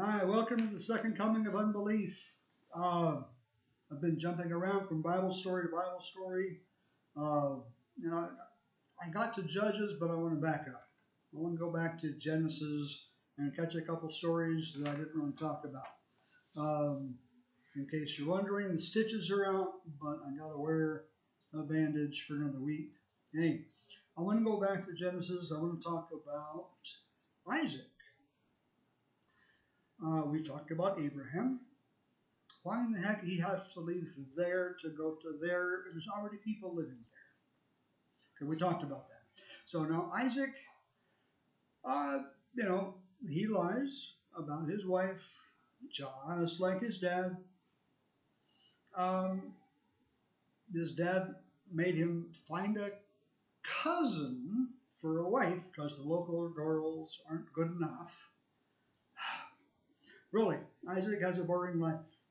Hi, welcome to the second coming of unbelief. I've been jumping around from Bible story to Bible story. Uh, you know, I got to Judges, but I want to back up. I want to go back to Genesis and catch a couple stories that I didn't really talk about. In case you're wondering, the stitches are out, but I got to wear a bandage for another week. Hey, I want to go back to Genesis. I want to talk about Isaac. We talked about Abraham. Why in the heck he has to leave there to go to there? There's already people living there. Okay, we talked about that. So now Isaac, uh, he lies about his wife, just like his dad. Um, his dad made him find a cousin for a wife because the local girls aren't good enough. Really, Isaac has a boring life.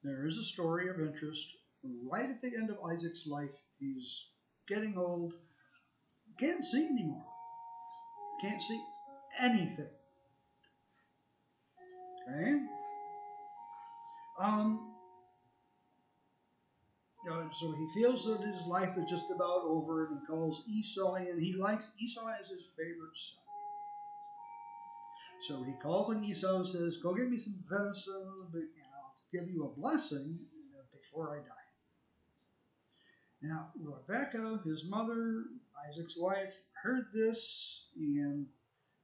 There is a story of interest right at the end of Isaac's life. He's getting old, can't see anymore, can't see anything. Okay? So he feels that his life is just about over, and he calls Esau in. He likes Esau as his favorite son. So he calls on Esau and says, "Go get me some venison, and I'll give you a blessing before I die." Now, Rebekah, his mother, Isaac's wife, heard this, and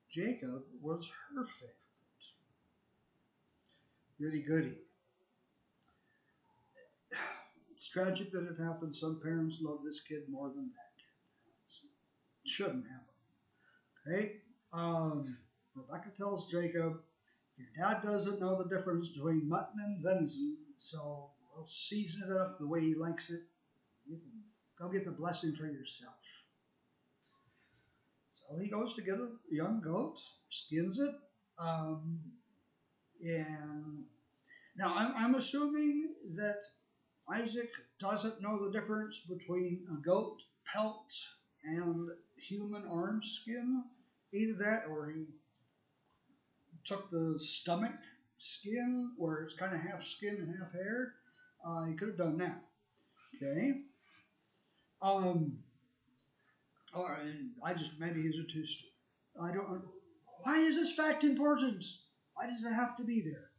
Jacob was her favorite. Goody goody. It's tragic that it happened. Some parents love this kid more than that kid. It shouldn't happen. Okay? Rebekah tells Jacob, "Your dad doesn't know the difference between mutton and venison, so we'll season it up the way he likes it. You can go get the blessing for yourself." So he goes to get a young goat, skins it, and now I'm assuming that Isaac doesn't know the difference between a goat pelt and human arm skin. Either that or he took the stomach skin where it's kind of half skin and half hair. He could have done that. Okay. Or I just, maybe he's a too stupid. I don't. Why is this fact important? Why does it have to be there?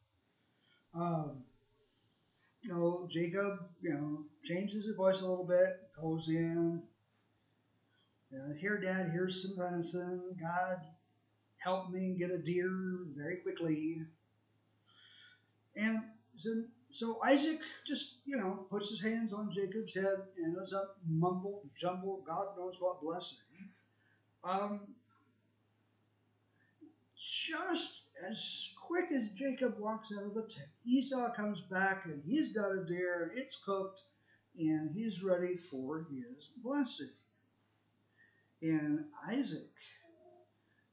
Jacob, changes his voice a little bit, goes in. Here, Dad, here's some venison. God, help me get a deer very quickly. And so Isaac just, puts his hands on Jacob's head and ends up mumbo-jumbo, God knows what blessing. Just as quick as Jacob walks out of the tent, Esau comes back and he's got a deer and it's cooked and he's ready for his blessing. And Isaac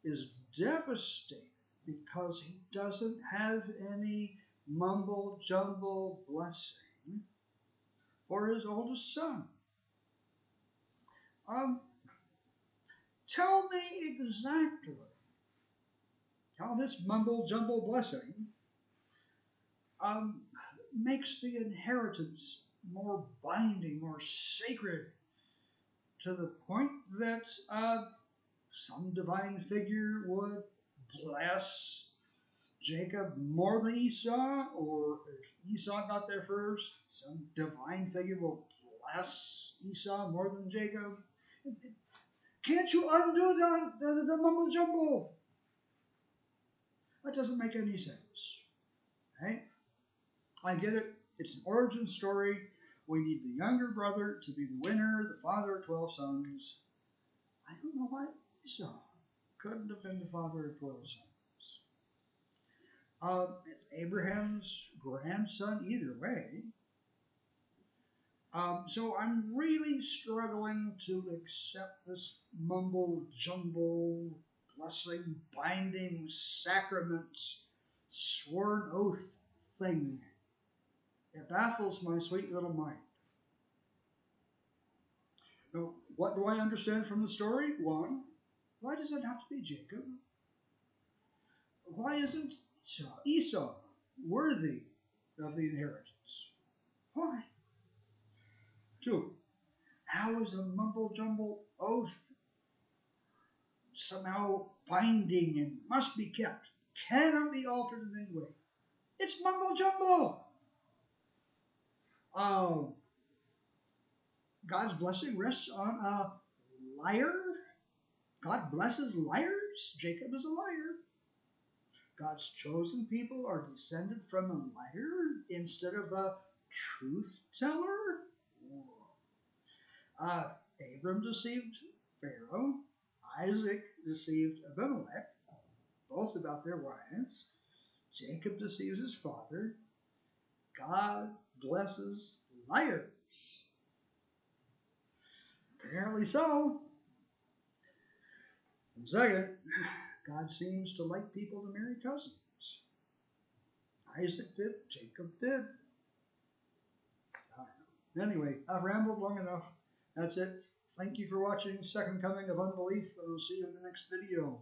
is devastated because he doesn't have any mumbo-jumbo blessing for his oldest son. Tell me exactly how this mumbo-jumbo blessing makes the inheritance more binding, more sacred, to the point that some divine figure would bless Jacob more than Esau, or if Esau got there first, some divine figure will bless Esau more than Jacob. Can't you undo the mumbo jumbo? That doesn't make any sense. Right? I get it. It's an origin story. We need the younger brother to be the winner, the father of 12 sons. I don't know why Esau couldn't have been the father of 12 sons. It's Abraham's grandson either way. So I'm really struggling to accept this mumbo-jumbo blessing, binding, sacrament, sworn oath thing. It baffles my sweet little mind. Now, what do I understand from the story? One, why does it have to be Jacob? Why isn't Esau worthy of the inheritance? Why? 2. How is a mumbo-jumbo oath somehow binding and must be kept? Cannot be altered in any way. It's mumbo-jumbo. God's blessing rests on a liar. God blesses liars. Jacob is a liar. God's chosen people are descended from a liar instead of a truth teller. Abram deceived Pharaoh. Isaac deceived Abimelech, both about their wives. Jacob deceives his father. God blesses liars. Apparently so. And second, God seems to like people to marry cousins. Isaac did, Jacob did. Anyway, I've rambled long enough. That's it. Thank you for watching Second Coming of Unbelief. I'll see you in the next video.